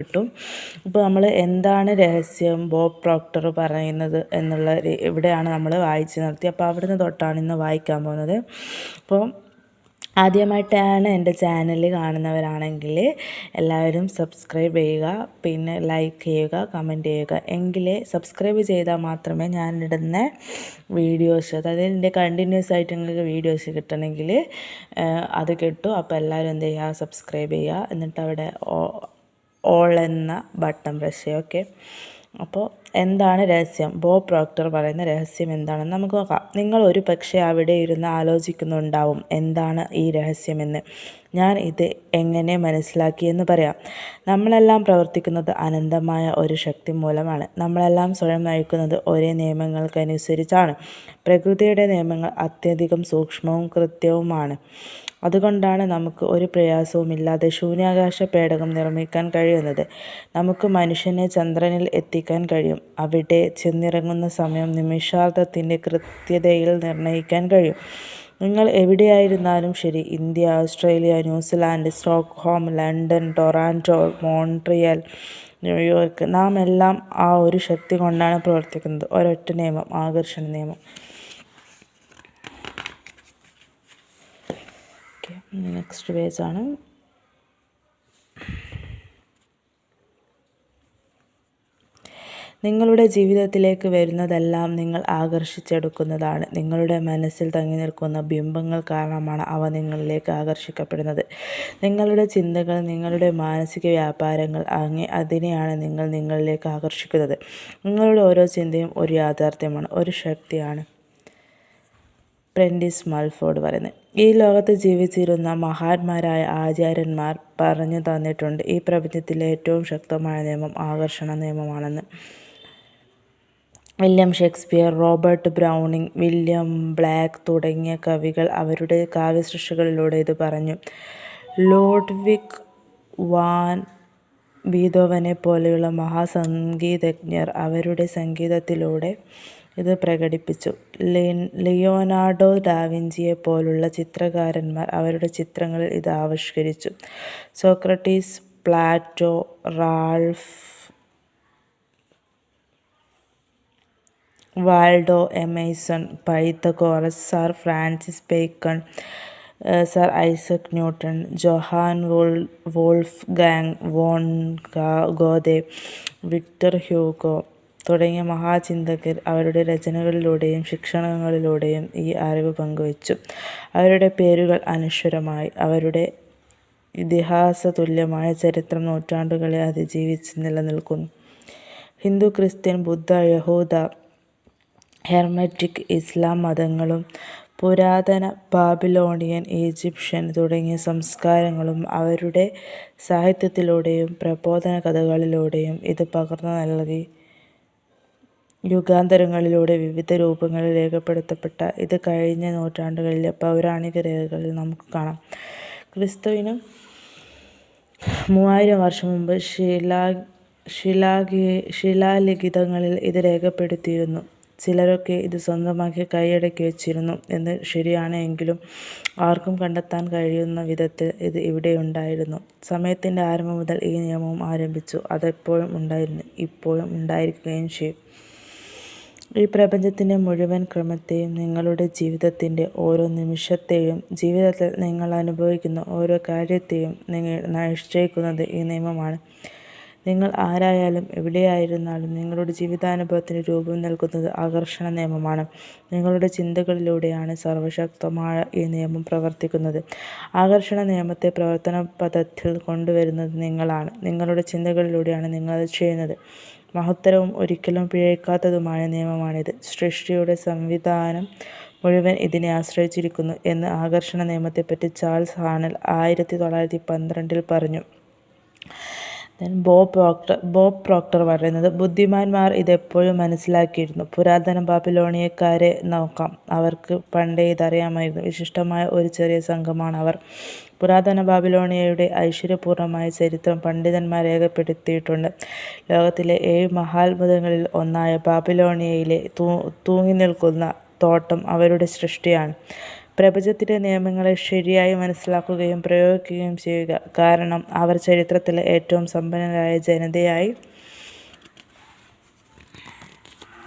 കിട്ടും. ഇപ്പോൾ നമ്മൾ എന്താണ് രഹസ്യം ബോബ് പ്രോക്ടർ പറയുന്നത് എന്നുള്ള ഇവിടെയാണ് നമ്മൾ വായിച്ച് നിർത്തി. അപ്പോൾ അവിടുന്ന് തൊട്ടാണ് ഇന്ന് വായിക്കാൻ പോകുന്നത്. അപ്പോൾ ആദ്യമായിട്ടാണ് എൻ്റെ ചാനൽ കാണുന്നവരാണെങ്കിൽ എല്ലാവരും സബ്സ്ക്രൈബ് ചെയ്യുക, പിന്നെ ലൈക്ക് ചെയ്യുക, കമൻറ്റ് ചെയ്യുക. എങ്കിലേ സബ്സ്ക്രൈബ് ചെയ്താൽ മാത്രമേ ഞാനിടുന്ന വീഡിയോസ്, അതായത് എൻ്റെ കണ്ടിന്യൂസ് ആയിട്ട് നിങ്ങൾക്ക് വീഡിയോസ് കിട്ടണമെങ്കിൽ അത് കിട്ടും. അപ്പോൾ എല്ലാവരും എന്ത് ചെയ്യുക, സബ്സ്ക്രൈബ് ചെയ്യുക, എന്നിട്ട് അവിടെ ഓൾ എന്ന ബട്ടൺ പ്രസ് ചെയ്യുക. ഓക്കെ. അപ്പോൾ എന്താണ് രഹസ്യം, ബോബ് പ്രോക്ടർ പറയുന്ന രഹസ്യം എന്താണെന്ന് നമുക്ക് നോക്കാം. നിങ്ങൾ ഒരു പക്ഷേ അവിടെ ഇരുന്ന് ആലോചിക്കുന്നുണ്ടാവും എന്താണ് ഈ രഹസ്യമെന്ന്. ഞാൻ ഇത് എങ്ങനെ മനസ്സിലാക്കിയെന്ന് പറയാം. നമ്മളെല്ലാം പ്രവർത്തിക്കുന്നത് അനന്തമായ ഒരു ശക്തി മൂലമാണ്. നമ്മളെല്ലാം സ്വയം നയിക്കുന്നത് ഒരേ നിയമങ്ങൾക്കനുസരിച്ചാണ്. പ്രകൃതിയുടെ നിയമങ്ങൾ അത്യധികം സൂക്ഷ്മവും കൃത്യവുമാണ്. അതുകൊണ്ടാണ് നമുക്ക് ഒരു പ്രയാസവുമില്ലാതെ ശൂന്യാകാശ പേടകം നിർമ്മിക്കാൻ കഴിയുന്നത്. നമുക്ക് മനുഷ്യനെ ചന്ദ്രനിൽ എത്തിക്കാൻ കഴിയും. അവിടെ ചെന്നിറങ്ങുന്ന സമയം നിമിഷാർദ്ധത്തിൻ്റെ കൃത്യതയിൽ നിർണ്ണയിക്കാൻ കഴിയും. നിങ്ങൾ എവിടെയായിരുന്നാലും ശരി, India, Australia, New Zealand, Stockholm, London, Toronto, Montreal, New York, നാം എല്ലാം ആ ഒരു ശക്തി കൊണ്ടാണ് പ്രവർത്തിക്കുന്നത്. ഒരൊറ്റ നിയമം, ആകർഷണ നിയമം. നെക്സ്റ്റ് പേജാണ്. നിങ്ങളുടെ ജീവിതത്തിലേക്ക് വരുന്നതെല്ലാം നിങ്ങൾ ആകർഷിച്ചെടുക്കുന്നതാണ്. നിങ്ങളുടെ മനസ്സിൽ തങ്ങി നിൽക്കുന്ന ബിംബങ്ങൾ കാരണമാണ് അവ നിങ്ങളിലേക്ക് ആകർഷിക്കപ്പെടുന്നത്. നിങ്ങളുടെ ചിന്തകൾ, നിങ്ങളുടെ മാനസിക വ്യാപാരങ്ങൾ, അതിനെയാണ് നിങ്ങൾ നിങ്ങളിലേക്ക് ആകർഷിക്കുന്നത്. നിങ്ങളുടെ ഓരോ ചിന്തയും ഒരു യാഥാർത്ഥ്യമാണ്, ഒരു ശക്തിയാണ്. പ്രെൻറ്റിസ് മൾഫോർഡ് പറയുന്നത്. ഈ ലോകത്ത് ജീവിച്ചിരുന്ന മഹാന്മാരായ ആചാര്യന്മാർ പറഞ്ഞു തന്നിട്ടുണ്ട്, ഈ പ്രപഞ്ചത്തിലെ ഏറ്റവും ശക്തമായ നിയമം ആകർഷണ നിയമമാണെന്ന്. William Shakespeare, Robert Browning, William Blake തുടങ്ങിയ കവികൾ അവരുടെ കാവ്യസൃഷ്ടികളിലൂടെ ഇത് പറഞ്ഞു. ലോഡ്വിഗ് വാൻ ബീതോവനെ പോലെയുള്ള മഹാസംഗീതജ്ഞർ അവരുടെ സംഗീതത്തിലൂടെ ഇത് പ്രകടിപ്പിച്ചു. ലിയോനാർഡോ ഡാവിഞ്ചിയെ പോലുള്ള ചിത്രകാരന്മാർ അവരുടെ ചിത്രങ്ങളിൽ ഇത് ആവിഷ്കരിച്ചു. Socrates, Plato, Ralph Waldo Emerson, Pythagoras, sir Francis Bacon, sir Isaac Newton, Johann Wolfgang von Goethe, Victor Hugo തുടങ്ങിയ മഹാചിന്തകർ അവരുടെ രചനകളിലൂടെയും ശിക്ഷണങ്ങളിലൂടെയും ഈ അറിവ് പങ്കുവച്ചു. അവരുടെ പേരുകൾ അനശ്വരമായി. അവരുടെ ഇതിഹാസതുല്യമായ ചരിത്രം നൂറ്റാണ്ടുകളെ അതിജീവിച്ച് നിലനിൽക്കുന്നു. ഹിന്ദു, ക്രിസ്ത്യൻ, ബുദ്ധ, യഹൂദ, ഹെർമറ്റിക്, ഇസ്ലാം മതങ്ങളും പുരാതന ബാബിലോണിയൻ, ഈജിപ്ഷ്യൻ തുടങ്ങിയ സംസ്കാരങ്ങളും അവരുടെ സാഹിത്യത്തിലൂടെയും പ്രബോധന കഥകളിലൂടെയും ഇത് പകർന്നു നൽകി. യുഗാന്തരങ്ങളിലൂടെ വിവിധ രൂപങ്ങളിൽ രേഖപ്പെടുത്തപ്പെട്ട ഇത് കഴിഞ്ഞ നൂറ്റാണ്ടുകളിലെ പൗരാണിക രേഖകളിൽ നമുക്ക് കാണാം. ക്രിസ്തുവിന് 3000 വർഷം മുമ്പ് ശിലാലിഖിതങ്ങളിൽ ഇത് രേഖപ്പെടുത്തിയിരുന്നു. ചിലരൊക്കെ ഇത് സ്വന്തമാക്കി കൈയടക്കി വച്ചിരുന്നു എന്ന് ശരിയാണ്. എങ്കിലും ആർക്കും കണ്ടെത്താൻ കഴിയുന്ന വിധത്തിൽ ഇത് ഇവിടെയുണ്ടായിരുന്നു. സമയത്തിൻ്റെ ആരംഭം മുതൽ ഈ നിയമവും ആരംഭിച്ചു. അതെപ്പോഴും ഉണ്ടായിരുന്നു, ഇപ്പോഴും ഉണ്ടായിരിക്കുകയും ചെയ്യും. ഈ പ്രപഞ്ചത്തിൻ്റെ മുഴുവൻ ക്രമത്തെയും, നിങ്ങളുടെ ജീവിതത്തിൻ്റെ ഓരോ നിമിഷത്തെയും, ജീവിതത്തിൽ നിങ്ങൾ അനുഭവിക്കുന്ന ഓരോ കാര്യത്തെയും നിശ്ചയിക്കുന്നത് ഈ നിയമമാണ്. നിങ്ങൾ ആരായാലും എവിടെയായിരുന്നാലും നിങ്ങളുടെ ജീവിതാനുഭവത്തിന് രൂപം നൽകുന്നത് ആകർഷണ നിയമമാണ്. നിങ്ങളുടെ ചിന്തകളിലൂടെയാണ് സർവശക്തമായ ഈ നിയമം പ്രവർത്തിക്കുന്നത്. ആകർഷണ നിയമത്തെ പ്രവർത്തന പദത്തിൽ കൊണ്ടുവരുന്നത് നിങ്ങളാണ്. നിങ്ങളുടെ ചിന്തകളിലൂടെയാണ് നിങ്ങളത് ചെയ്യുന്നത്. മഹത്തരവും ഒരിക്കലും പിഴയ്ക്കാത്തതുമായ നിയമമാണിത്. സൃഷ്ടിയുടെ സംവിധാനം മുഴുവൻ ഇതിനെ ആശ്രയിച്ചിരിക്കുന്നു എന്ന് ആകർഷണ നിയമത്തെപ്പറ്റി ചാൾസ് ഹാനൽ 1912 പറഞ്ഞു. ബോബ് പ്രോക്ടർ പറയുന്നത്, ബുദ്ധിമാന്മാർ ഇതെപ്പോഴും മനസ്സിലാക്കിയിരുന്നു. പുരാതന ബാബിലോണിയക്കാരെ നോക്കാം. അവർക്ക് പണ്ടേ ഇതറിയാമായിരുന്നു. വിശിഷ്ടമായ ഒരു ചെറിയ സംഘമാണ് അവർ. പുരാതന ബാബിലോണിയയുടെ ഐശ്വര്യപൂർണമായ ചരിത്രം പണ്ഡിതന്മാർ രേഖപ്പെടുത്തിയിട്ടുണ്ട്. ലോകത്തിലെ 7 മഹാത്ഭുതങ്ങളിൽ ഒന്നായ ബാബിലോണിയയിലെ തൂങ്ങി നിൽക്കുന്ന തോട്ടം അവരുടെ സൃഷ്ടിയാണ്. പ്രപഞ്ചത്തിൻ്റെ നിയമങ്ങളെ ശരിയായി മനസ്സിലാക്കുകയും പ്രയോഗിക്കുകയും ചെയ്യുക. കാരണം അവർ ചരിത്രത്തിലെ ഏറ്റവും സമ്പന്നരായ ജനതയായി